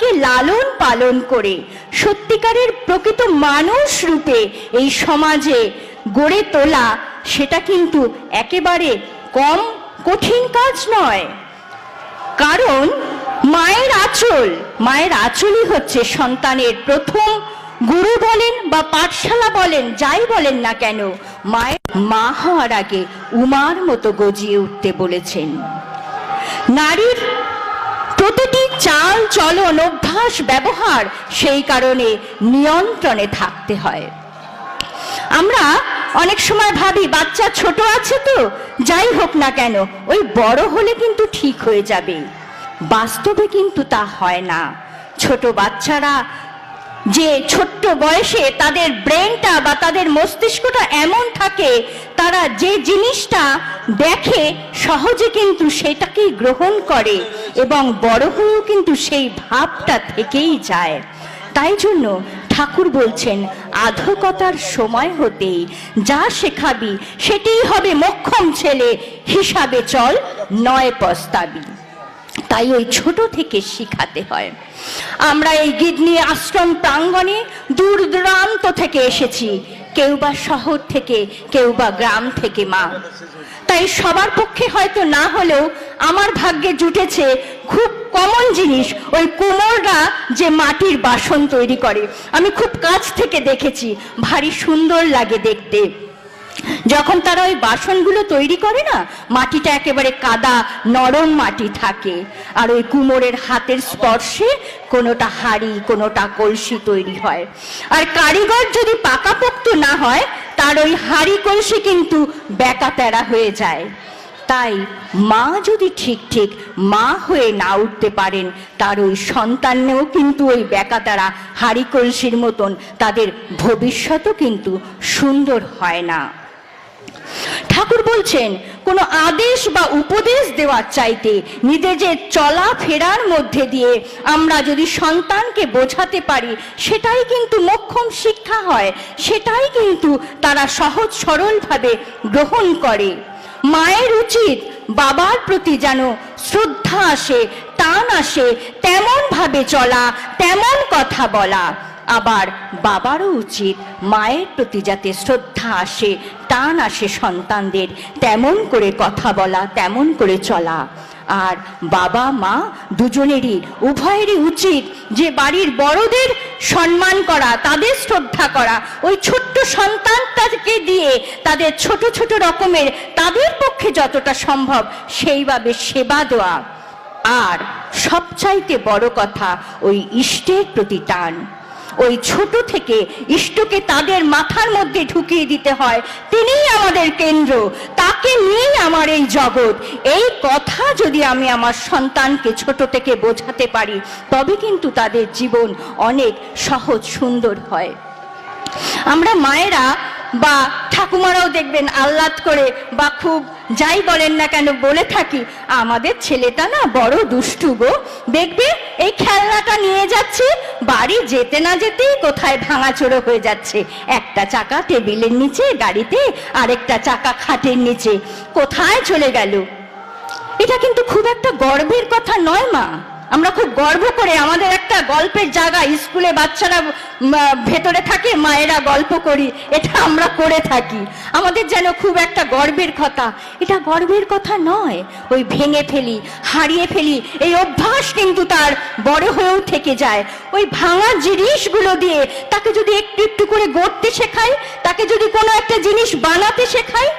তাকে লালন পালন করে সত্যিকারের প্রকৃত মানুষ রূপে এই সমাজে গড়ে তোলা, সেটা কিন্তু একেবারে কম কঠিন কাজ নয়। কারণ মায়ের আঁচলই হচ্ছে সন্তানের প্রথম গুরু বলেন বা পাঠশালা বলেন, যাই বলেন না কেন, মা হওয়ার আগে উমার মতো গজিয়ে উঠতে বলেছেন। নারীর প্রতিটি চাল চলন অভ্যাস ব্যবহার সেই কারণে নিয়ন্ত্রণে থাকতে হয়। আমরা অনেক সময় ভাবি বাচ্চা ছোট আছে তো যাই হোক না কেন, ওই বড় হলে কিন্তু ঠিক হয়ে যাবে। বাস্তবে কিন্তু তা হয় না। ছোট বাচ্চারা যে ছোট্ট বয়সে তাদের ব্রেনটা বা তাদের মস্তিষ্কটা এমন থাকে, তারা যে জিনিসটা দেখে সহজে কিন্তু সেটাকেই গ্রহণ করে এবং বড় হয়েও কিন্তু সেই ভাবটা থেকেই যায়। তাই জন্য ঠাকুর বলছেন, আধকতার সময় হতেই যা শেখাবি সেটাই হবে মোক্ষম ছেলে, হিসাবে চল নয় পস্তাবি। তাই ওই ছোট থেকে শিখাতে হয়। আমরা এই গিদনি আশ্রম প্রাঙ্গণে দূর দূরান্ত থেকে এসেছি, কেউ বা শহর থেকে, কেউ বা গ্রাম থেকে মা। তাই সবার পক্ষে হয়তো না হলেও আমার ভাগ্যে জুটেছে খুব কমন জিনিস, ওই কুমোররা যে মাটির বাসন তৈরি করে। আমি খুব কাছ থেকে দেখেছি, ভারী সুন্দর লাগে দেখতে। যখন তারা ওই বাসনগুলো তৈরি করে না, মাটিটা একেবারে কাদা নরম মাটি থাকে, আর ওই কুমোরের হাতের স্পর্শে কোনোটা হাঁড়ি কোনোটা কলসি তৈরি হয়। আর কারিগর যদি পাকাপোক্ত না হয়, তার ওই হাঁড়ি কলসি কিন্তু বেঁকা তেড়া হয়ে যায়। তাই মা যদি ঠিক ঠিক মা হয়ে না উঠতে পারেন, তার ওই সন্তানেও কিন্তু ওই বেঁকা তেড়া হাঁড়ি কলসির মতন তাদের ভবিষ্যতও কিন্তু সুন্দর হয় না। ঠাকুর বলছেন, কোনো আদেশ বা উপদেশ দেওয়ার চাইতে নিজেদের চলা ফেরার মধ্যে দিয়ে আমরা যদি সন্তানকে বোঝাতে পারি, সেটাই কিন্তু মোক্ষম শিক্ষা হয়, সেটাই কিন্তু তারা সহজ সরলভাবে গ্রহণ করে। মায়ের উচিত বাবার প্রতি যেন শ্রদ্ধা আসে, টান আসে, তেমন ভাবে চলা, তেমন কথা বলা। আবার বাবারও উচিত মায়ের প্রতি যাতে শ্রদ্ধা আসে, টান আসে সন্তানদের, তেমন করে কথা বলা, তেমন করে চলা। আর বাবা মা দুজনেরই উভয়েরই উচিত যে বাড়ির বড়দের সম্মান করা, তাদের শ্রদ্ধা করা, ওই ছোট্ট সন্তানটাকে দিয়ে তাদের ছোট ছোট রকমের তাদের পক্ষে যতটা সম্ভব সেইভাবে সেবা দেওয়া। আর সবচাইতে বড় কথা, ওই ইষ্টের প্রতি টান। ওই ছোট থেকে ইষ্টকে তাদের মাথার মধ্যে ঢুকিয়ে দিতে হয়, তিনিই আমাদের কেন্দ্র, তাকে নিয়েই আমার এই জগৎ। এই কথা যদি আমি আমার সন্তানকে ছোট থেকে বোঝাতে পারি, তবে কিন্তু তাদের জীবন অনেক সহজ সুন্দর হয়। আমরা মায়েরা বা ঠাকুমারাও দেখবেন আহ্লাদ করে বা খুব যাই বলেন না কেন বলে থাকি, আমাদের ছেলেটা না বড় দুষ্টু গো, দেখবে এই খেলনাটা নিয়ে যাচ্ছে, বাড়ি যেতে না যেতেই কোথায় ভাঙাচোরা হয়ে যাচ্ছে। একটা চাকা টেবিলের নিচে গাড়িতে, আরেকটা চাকা খাটের নিচে, কোথায় চলে গেল। এটা কিন্তু খুব একটা গর্বের কথা নয় মা। আমরা খুব গর্ব করে আমাদের একটা গল্পের জায়গা, স্কুলে বাচ্চারা ভেতরে থাকে, মায়েরা গল্প করি, এটা আমরা করে থাকি, আমাদের যেন খুব একটা গর্বের কথা। এটা গর্বের কথা নয়। ওই ভেঙে ফেলি, হারিয়ে ফেলি, এই অভ্যাস কিন্তু তার বড় হয়েও থেকে যায়। ওই ভাঙা জিনিসগুলো দিয়ে তাকে যদি একটু একটু করে গড়তে শেখাই, তাকে যদি কোনো একটা জিনিস বানাতে শেখাই,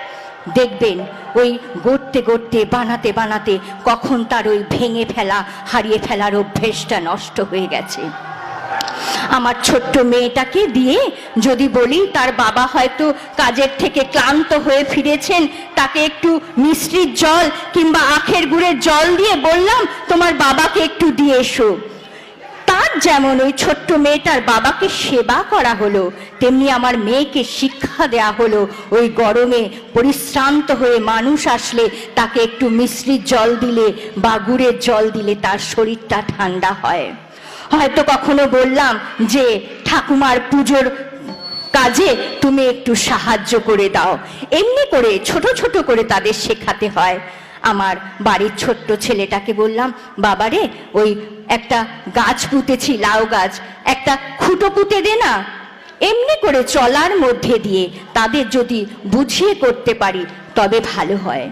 দেখবেন ওই গড়তে গড়তে বানাতে বানাতে কখন তার ওই ভেঙে ফেলা, হারিয়ে ফেলার অভ্যেসটা নষ্ট হয়ে গেছে। আমার ছোট্ট মেয়েটাকে দিয়ে যদি বলি, তার বাবা হয়তো কাজের থেকে ক্লান্ত হয়ে ফিরেছেন, তাকে একটু মিষ্টির জল কিংবা আখের গুড়ের জল দিয়ে বললাম তোমার বাবাকে একটু দিয়ে এসো, তার যেমন ওই ছোট্ট মেয়েটার বাবাকে সেবা করা হলো, তেমনি আমার মেয়েকে শিক্ষা দেয়া হলো ওই গরমে পরিশ্রান্ত হয়ে মানুষ আসলে তাকে একটু মিষ্টির জল দিলে বা গুড়ের জল দিলে তার শরীরটা ঠান্ডা হয়। হয়তো কখনো বললাম যে ঠাকুমার পুজোর কাজে তুমি একটু সাহায্য করে দাও, এমনি করে ছোট ছোট করে তাদের শেখাতে হয়। আমার বাড়ির ছোট্ট ছেলেটাকে বললাম, বাবারে ওই একটা গাছ পুঁতেছি, লাউ গাছ, একটা খুঁটো পুঁতে দে না। এমনি করে চলার মধ্যে দিয়ে তাদের যদি বুঝিয়ে করতে পারি তবে ভালো হয়।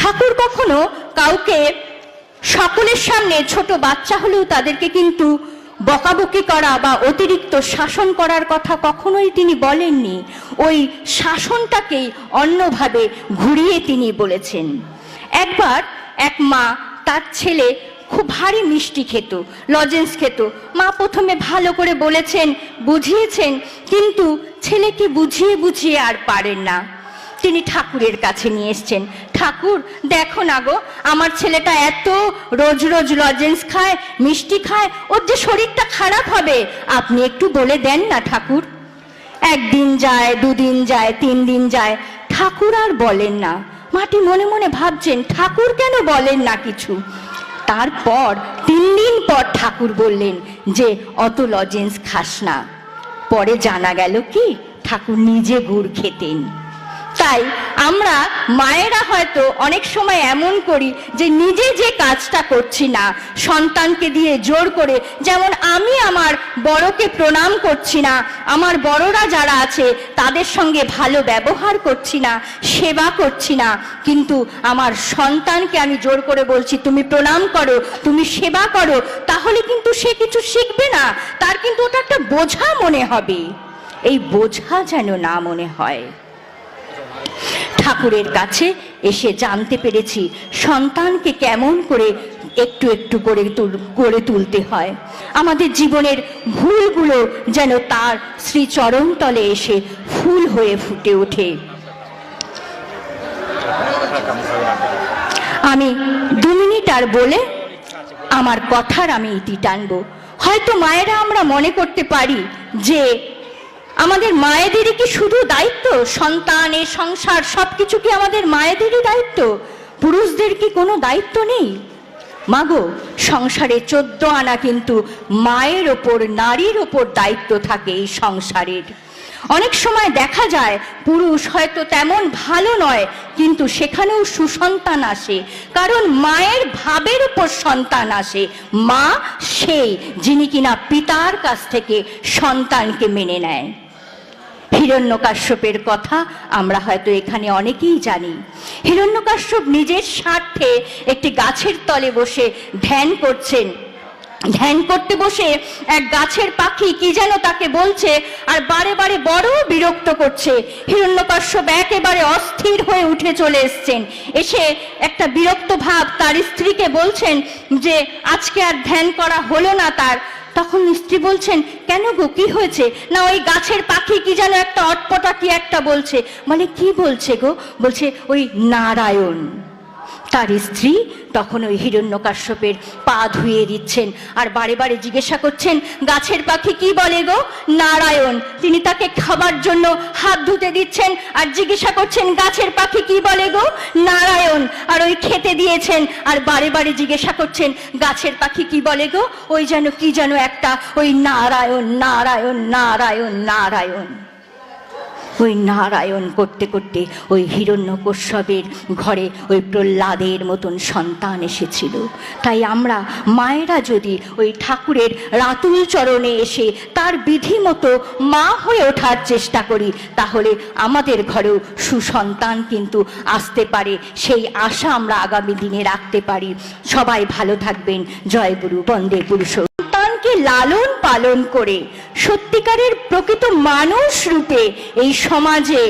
ঠাকুর কখনো কাউকে সকলের সামনে, ছোট বাচ্চা হলেও তাদেরকে কিন্তু বকাবকি করা বা অতিরিক্ত শাসন করার কথা কখনোই তিনি বলেননি। ওই শাসনটাকেই অন্যভাবে ঘুরিয়ে তিনি বলেছেন। একবার এক মা, তার ছেলে খুব ভারী মিষ্টি খেত, লজেন্স খেত। মা প্রথমে ভালো করে বলেছেন, বুঝিয়েছেন, কিন্তু ছেলেকে বুঝিয়ে বুঝিয়ে আর পারেন না। তিনি ঠাকুরের কাছে নিয়ে এসছেন, ঠাকুর দেখো না গো, আমার ছেলেটা এত রোজ রোজ লজেন্স খায়, মিষ্টি খায়, ওর যে শরীরটা খারাপ হবে, আপনি একটু বলে দেন না ঠাকুর। একদিন যায়, দুদিন যায়, 3 দিন যায়, ঠাকুর আর বলেন না। মাটি মনে মনে ভাবছেন, ঠাকুর কেন বলেন না কিছু। তারপর 3 দিন পর ঠাকুর বললেন যে অত লজেন্স খাস না। পরে জানা গেল কি, ঠাকুর নিজে গুড় খেতেন। তাই আমরা মায়েরা হয়তো অনেক সময় এমন করি যে নিজে যে কাজটা করছি না, সন্তানকে দিয়ে জোর করে, যেমন আমি আমার বড়কে প্রণাম করছি না, আমার বড়রা যারা আছে তাদের সঙ্গে ভালো ব্যবহার করছি না, সেবা করছি না, কিন্তু আমার সন্তানকে আমি জোর করে বলছি তুমি প্রণাম করো, তুমি সেবা করো, তাহলে কিন্তু সে কিছু শিখবে না, তার কিন্তু ওটা একটা বোঝা মনে হবে। এই বোঝা যেন না মনে হয়। ঠাকুরের কাছে এসে জানতে পেরেছি সন্তানকে কেমন করে একটু একটু করে গড়ে তুলতে হয়। আমাদের জীবনের ভুলগুলো যেন তার শ্রীচরণ তলে এসে ফুল হয়ে ফুটে ওঠে। আমি 2 মিনিট আর বলে আমার কথার আমি ইতি টানবো। হয়তো মায়েরা আমরা মনে করতে পারি যে আমাদের মায়েদেরই কি শুধু দায়িত্ব, সন্তানের সংসার সবকিছু কি আমাদের মায়েদেরই দায়িত্ব, পুরুষদের কি কোনো দায়িত্ব নেই? মাগো, সংসারে 14 আনা কিন্তু মায়ের ওপর, নারীর ওপর দায়িত্ব থাকে এই সংসারের। অনেক সময় দেখা যায় পুরুষ হয়তো তেমন ভালো নয়, কিন্তু সেখানেও সুসন্তান আসে, কারণ মায়ের ভাবের উপর সন্তান আসে। মা সেই যিনি কিনা পিতার কাছ থেকে সন্তানকে মেনে নেয়। হিরণ্যকাশ্যপের কথা আমরা হয়তো এখানে অনেকেই জানি। হিরণ্যকাশ্যপ নিজের স্বার্থে একটি গাছের তলে বসে ধ্যান করছেন। ধ্যান করতে বসে এক গাছের পাখি কি যেন তাকে বলছে, আর বারে বারে বড় বিরক্ত করছে। হিরণ্যকাশ্যপ একেবারে অস্থির হয়ে উঠে চলে এসছেন। এসে একটা বিরক্ত ভাব তার স্ত্রীকে বলছেন যে আজকে আর ধ্যান করা হলো না তার। তখন স্ত্রী বলছেন, কেন গো, কি হয়েছে? না ওই গাছের পাখি কি যেন একটা অটপটা কি একটা বলছে। মানে কি বলছে গো? বলছে ওই নারায়ণ। তার স্ত্রী তখন ওই হিরণ্যকাশ্যপের পা ধুয়ে দিচ্ছেন আর বারে বারে জিজ্ঞাসা করছেন, গাছের পাখি কি বলে গো? নারায়ণ। তিনি তাকে খাবার জন্য হাত ধুতে দিচ্ছেন আর জিজ্ঞাসা করছেন, গাছের পাখি কি বলে গো? নারায়ণ। আর ওই খেতে দিয়েছেন আর বারে বারে জিজ্ঞাসা করছেন, গাছের পাখি কি বলে গো? ওই যেন কি যেন একটা, ওই নারায়ণ নারায়ণ নারায়ণ নারায়ণ। ওই নারায়ণ করতে করতে ওই হিরণ্যকশ্যপের ঘরে ওই প্রহ্লাদের মতন সন্তান এসেছিল। তাই আমরা মায়েরা যদি ওই ঠাকুরের রাতুল চরণে এসে তার বিধি মতো মা হয়ে ওঠার চেষ্টা করি, তাহলে আমাদের ঘরেও সুসন্তান কিন্তু আসতে পারে। সেই আশা আমরা আগামী দিনে রাখতে পারি। সবাই ভালো থাকবেন। জয় গুরু, বন্দে পুরুষ। সন্তানকে লালন পালন করে সত্যিকারের প্রকৃত মানুষ রূপে এই সমাজে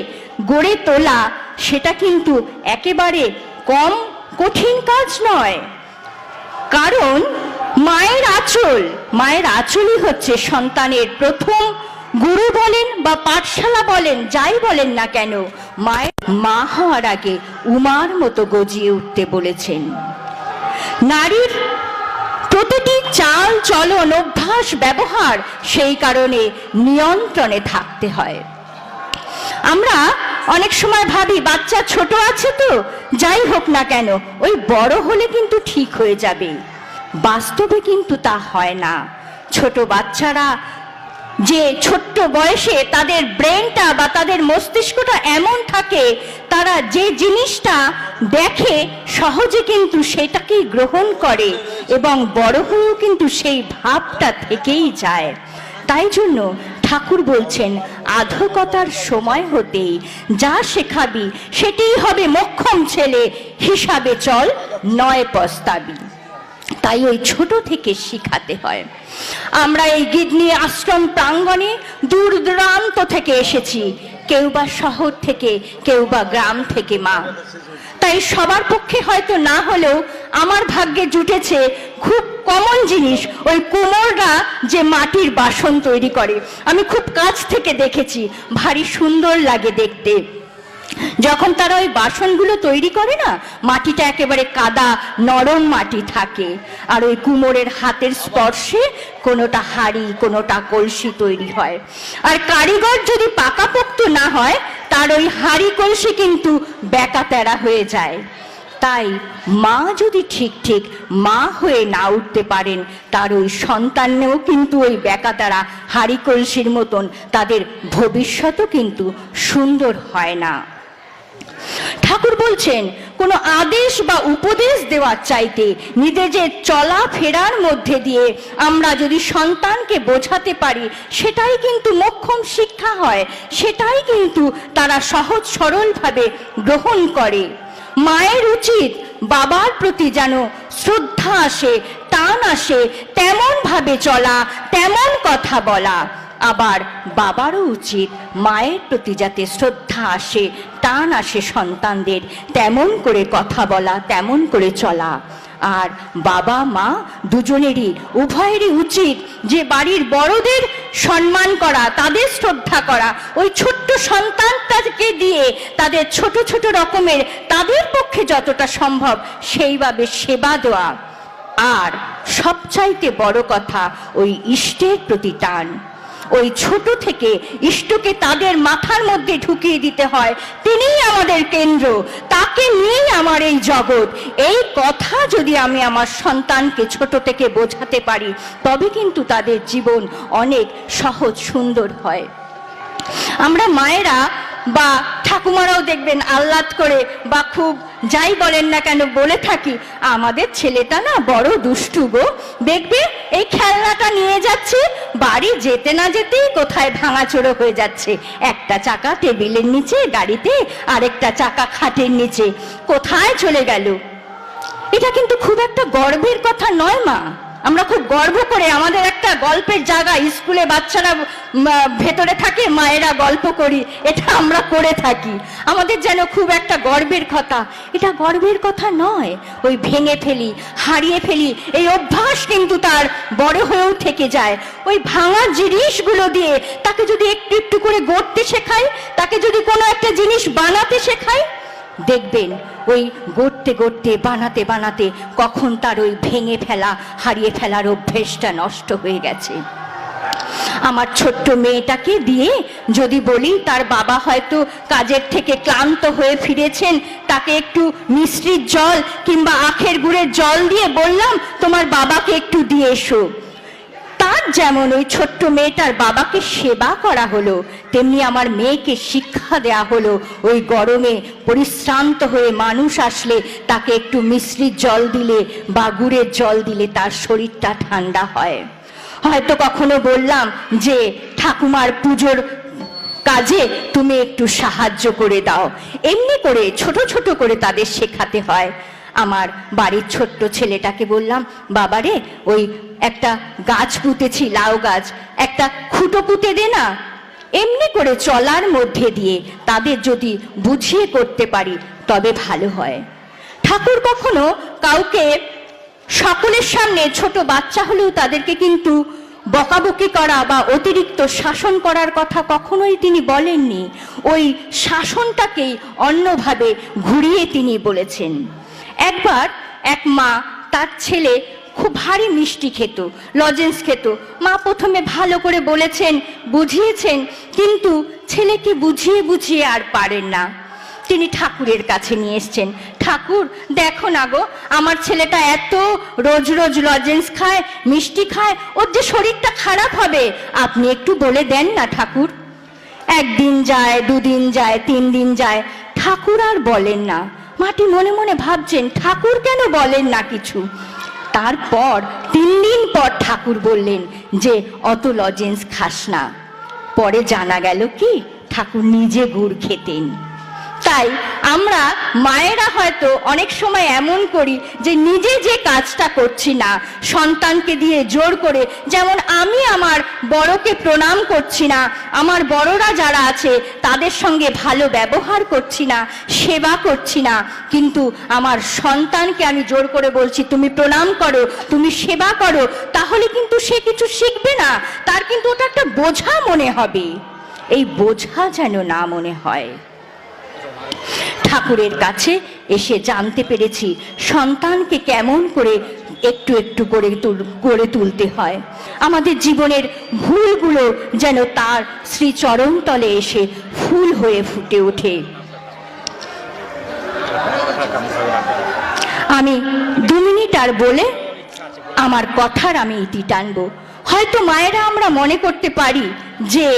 গড়ে তোলা, সেটা কিন্তু একেবারে কম কঠিন কাজ নয়। কারণ মায়ের আঁচলই হচ্ছে সন্তানের প্রথম গুরু বলেন বা পাঠশালা বলেন, যাই বলেন না কেন, মায়ের মা হওয়ার আগে উমার মতো গজিয়ে উঠতে বলেছেন। নারীর প্রতিটি চাল চলন, অভ্যাস, ব্যবহার সেই কারণে নিয়ন্ত্রণে থাকতে হয়। আমরা অনেক সময় ভাবি বাচ্চা ছোট আছে তো যাই হোক না কেন, ওই বড় হলে কিন্তু ঠিক হয়ে যাবে। বাস্তবে কিন্তু তা হয় না। ছোট বাচ্চারা যে ছোট্ট বয়সে তাদের ব্রেনটা বা তাদের মস্তিষ্কটা এমন থাকে, তারা যে জিনিসটা দেখে সহজে কিন্তু সেটাকেই গ্রহণ করে এবং বড় হয়েও কিন্তু সেই ভাবটা থেকেই যায়। তাই জন্য ঠাকুর বলছেন, আধকতার সময় হতেই যা শেখাবি সেটাই হবে মোক্ষম ছেলে, হিসাবে চল নয় পস্তাবি। তাই ওই ছোট থেকে শিখাতে হয়। আমরা এই গিদনি আশ্রম প্রাঙ্গণে দূর দূরান্ত থেকে এসেছি, কেউ বা শহর থেকে, কেউ বা গ্রাম থেকে মা। তাই সবার পক্ষে হয়তো না হলেও আমার ভাগ্যে জুটেছে খুব কমন জিনিস, ওই কুমোররা যে মাটির বাসন তৈরি করে। আমি খুব কাছ থেকে দেখেছি, ভারী সুন্দর লাগে দেখতে। যখন তারা ওই বাসনগুলো তৈরি করে না, মাটিটা একেবারে কাদা নরম মাটি থাকে, আর ওই কুমোরের হাতের স্পর্শে কোনোটা হাঁড়ি কোনোটা কলসি তৈরি হয়। আর কারিগর যদি পাকাপোক্ত না হয়, তার ওই হাঁড়ি কলসি কিন্তু বেঁকা তেরা হয়ে যায়। তাই মা যদি ঠিক ঠিক মা হয়ে না উঠতে পারেন, তার ওই সন্তানেও কিন্তু ওই বেঁকা তেরা হাঁড়ি কলসির মতন তাদের ভবিষ্যৎও কিন্তু সুন্দর হয় না। ঠাকুর বলছেন, কোনো আদেশ বা উপদেশ দেওয়ার চাইতে নিজেদের চলা ফেরার মধ্যে দিয়ে আমরা যদি সন্তানকে বোঝাতে পারি, সেটাই কিন্তু মোক্ষম শিক্ষা হয়, সেটাই কিন্তু তারা সহজ সরলভাবে গ্রহণ করে। মায়ের উচিত বাবার প্রতি যেন শ্রদ্ধা আসে, টান আসে, তেমন ভাবে চলা, তেমন কথা বলা। আবার বাবারও উচিত মায়ের প্রতি যাতে শ্রদ্ধা আসে, টান আসে সন্তানদের, তেমন করে কথা বলা, তেমন করে চলা। আর বাবা মা দুজনেরই উভয়েরই উচিত যে বাড়ির বড়দের সম্মান করা, তাদের শ্রদ্ধা করা, ওই ছোট্ট সন্তানটাকে দিয়ে তাদের ছোট ছোট রকমের তাদের পক্ষে যতটা সম্ভব সেইভাবে সেবা দেওয়া। আর সবচাইতে বড় কথা, ওই ইষ্টের প্রতি টান। ওই ছোট থেকে ইষ্টকে তাদের মাথার মধ্যে ঢুকিয়ে দিতে হয়, তিনিই আমাদের কেন্দ্র, তাকে নিয়েই আমার এই জগৎ। এই কথা যদি আমি আমার সন্তানকে ছোট থেকে বোঝাতে পারি, তবে কিন্তু তাদের জীবন অনেক সহজ সুন্দর হয়। আমরা মায়েরা বা ঠাকুমারাও দেখবেন আহ্লাদ করে বা খুব যাই বলেন না কেন বলে থাকি, আমাদের ছেলেটা না বড় দুষ্টু গো, দেখবে এই খেলনাটা নিয়ে যাচ্ছে, বাড়ি যেতে না যেতেই কোথায় ভাঙাচোরা হয়ে যাচ্ছে, একটা চাকা টেবিলের নিচে গাড়িতে, আরেকটা চাকা খাটের নিচে, কোথায় চলে গেল। এটা কিন্তু খুব একটা গর্বের কথা নয় মা। আমরা খুব গর্ব করে আমাদের একটা গল্পের জায়গা, স্কুলে বাচ্চারা ভেতরে থাকে, মায়েরা গল্প করি, এটা আমরা করে থাকি, আমাদের যেন খুব একটা গর্বের কথা। এটা গর্বের কথা নয়, ওই ভেঙে ফেলি, হারিয়ে ফেলি, এই অভ্যাস কিন্তু তার বড় হয়েও থেকে যায়। ওই ভাঙা জিনিসগুলো দিয়ে তাকে যদি একটু একটু করে গড়তে শেখাই, তাকে যদি কোনো একটা জিনিস বানাতে শেখাই, দেখবেন ওই গড়তে গড়তে বানাতে বানাতে কখন তার ওই ভেঙে ফেলা, হারিয়ে ফেলার অভ্যেসটা নষ্ট হয়ে গেছে। আমার ছোট্ট মেয়েটাকে দিয়ে যদি বলি, তার বাবা হয়তো কাজের থেকে ক্লান্ত হয়ে ফিরেছেন, তাকে একটু মিষ্টির জল কিংবা আখের গুড়ের জল দিয়ে বললাম তোমার বাবাকে একটু দিয়ে এসো, তার যেমন ওই ছোট্ট মেয়েটার বাবাকে সেবা করা হলো, তেমনি আমার মেয়েকে শিক্ষা দেয়া হলো, ওই গরমে পরিশ্রান্ত হয়ে মানুষ আসলে তাকে একটু মিষ্টির জল দিলে বা গুড়ের জল দিলে তার শরীরটা ঠান্ডা হয়। হয়তো কখনো বললাম যে ঠাকুমার পুজোর কাজে তুমি একটু সাহায্য করে দাও, এমনি করে ছোট ছোট করে তাদের শেখাতে হয়। আমার বাড়ির ছোট্ট ছেলেটাকে বললাম, বাবারে ওই একটা গাছ পুঁতেছি, লাউ গাছ, একটা খুঁটো পুঁতে দে না। এমনি করে চলার মধ্যে দিয়ে তাদের যদি বুঝিয়ে করতে পারি তবে ভালো হয়। ঠাকুর কখনো কাউকে সকলের সামনে, ছোট বাচ্চা হলেও তাদেরকে কিন্তু বকাবকি করা বা অতিরিক্ত শাসন করার কথা কখনোই তিনি বলেননি। ওই শাসনটাকেই অন্যভাবে ঘুরিয়ে তিনি বলেছেন। একবার এক মা, তার ছেলে খুব ভারী মিষ্টি খেত, লজেন্স খেত। মা প্রথমে ভালো করে বলেছেন, বুঝিয়েছেন, কিন্তু ছেলেকে বুঝিয়ে বুঝিয়ে আর পারেন না। তিনি ঠাকুরের কাছে নিয়ে এসছেন। ঠাকুর দেখো না গো, আমার ছেলেটা এত রোজ রোজ লজেন্স খায়, মিষ্টি খায়, ওর যে শরীরটা খারাপ হবে, আপনি একটু বলে দেন না ঠাকুর। একদিন যায়, দুদিন যায়, 3 দিন যায়, ঠাকুর আর বলেন না। মাটি মনে মনে ভাবছেন ঠাকুর কেন বলেন না কিছু। তারপর 3 দিন পর ঠাকুর বললেন যে অত লজেন্স খাস না। পরে জানা গেল কি ঠাকুর নিজে গুড় খেতেন। তাই আমরা মায়েরা হয়তো অনেক সময় এমন করি যে নিজে যে কাজটা করছি না, সন্তানকে দিয়ে জোর করে, যেমন আমি আমার বড়কে প্রণাম করছি না, আমার বড়রা যারা আছে তাদের সঙ্গে ভালো ব্যবহার করছি না, সেবা করছি না, কিন্তু আমার সন্তানকে আমি জোর করে বলছি তুমি প্রণাম করো, তুমি সেবা করো, তাহলে কিন্তু সে কিছু শিখবে না, তার কিন্তু ওটা একটা বোঝা মনে হবে। এই বোঝা যেন না মনে হয়। ঠাকুরের কাছে এসে জানতে পেরেছি সন্তানকে কেমন করে একটু একটু করে গড়ে তুলতে হয়। আমাদের জীবনের ভুলগুলো যেন তার শ্রীচরণ তলে এসে ফুল হয়ে ফুটে ওঠে। আমি 2 মিনিট আর বলে আমার কথার আমি ইতি টানবো। হয়তো মায়েরা আমরা মনে করতে পারি যে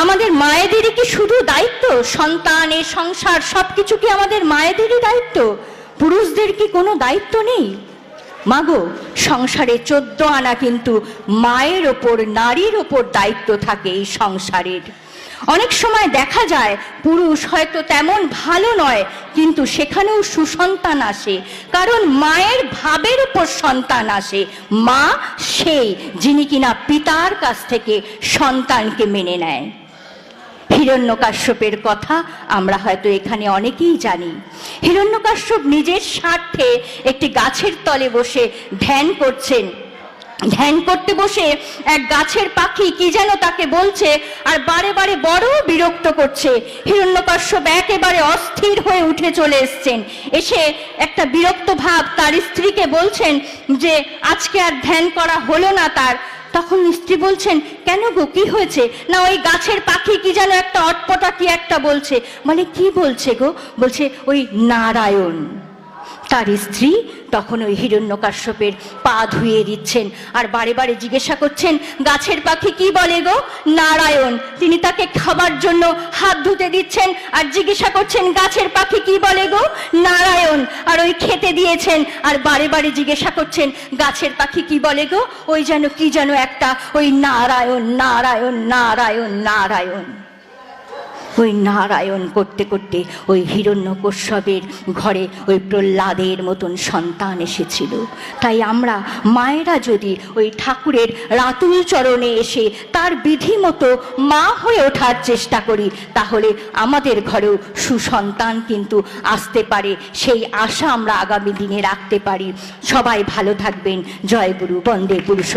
আমাদের মায়েদেরই কি শুধু দায়িত্ব, সন্তান, এ সংসার সবকিছু কি আমাদের মায়েদেরই দায়িত্ব, পুরুষদের কি কোনো দায়িত্ব নেই? মাগো, সংসারে 14 আনা কিন্তু মায়ের ওপর, নারীর ওপর দায়িত্ব থাকে এই সংসারের। অনেক সময় দেখা যায় পুরুষ হয়তো তেমন ভালো নয়, কিন্তু সেখানেও সুসন্তান আসে, কারণ মায়ের ভাবের উপর সন্তান আসে। মা সেই যিনি কিনা পিতার কাছ থেকে সন্তানকে মেনে নেয়। হিরণ্যকাশ্যপের কথা আমরা হয়তো এখানে অনেকেই জানি। হিরণ্যকাশ্যপ নিজের স্বার্থে একটি গাছের তলে বসে ধ্যান করছেন। ধ্যান করতে বসে এক গাছের পাখি কি যেন তাকে বলছে, আর বারে বারে বড় বিরক্ত করছে। হিরণ্যকাশ্যপ একেবারে অস্থির হয়ে উঠে চলে এসছেন। এসে একটা বিরক্ত ভাব তার স্ত্রীকে বলছেন যে আজকে আর ধ্যান করা হলো না তার। তখন স্ত্রী বলছেন, কেন গো, কি হয়েছে? না, ওই গাছের পাখি কি যেন একটা অটপটা কি একটা বলছে। মানে কি বলছে গো? বলছে ওই নারায়ণ। তার স্ত্রী তখন ওই হিরণ্যকাশ্যপের পা ধুয়ে দিচ্ছেন আর বারে বারে জিজ্ঞাসা করছেন, গাছের পাখি কি বলে গো? নারায়ণ। তিনি তাকে খাবার জন্য হাত ধুতে দিচ্ছেন আর জিজ্ঞাসা করছেন, গাছের পাখি কি বলে গো? নারায়ণ। আর ওই খেতে দিয়েছেন আর বারে বারে জিজ্ঞাসা করছেন, গাছের পাখি কি বলে গো? ওই যেন কি যেন একটা ওই নারায়ণ নারায়ণ নারায়ণ নারায়ণ। ওই নারায়ণ করতে করতে ওই হিরণ্যকশ্যপের ঘরে ওই প্রহ্লাদের মতন সন্তান এসেছিল। তাই আমরা মায়েরা যদি ওই ঠাকুরের রাতুল চরণে এসে তার বিধি মতো মা হয়ে ওঠার চেষ্টা করি, তাহলে আমাদের ঘরেও সুসন্তান কিন্তু আসতে পারে। সেই আশা আমরা আগামী দিনে রাখতে পারি। সবাই ভালো থাকবেন। জয় গুরু, বন্দে পুরুষ।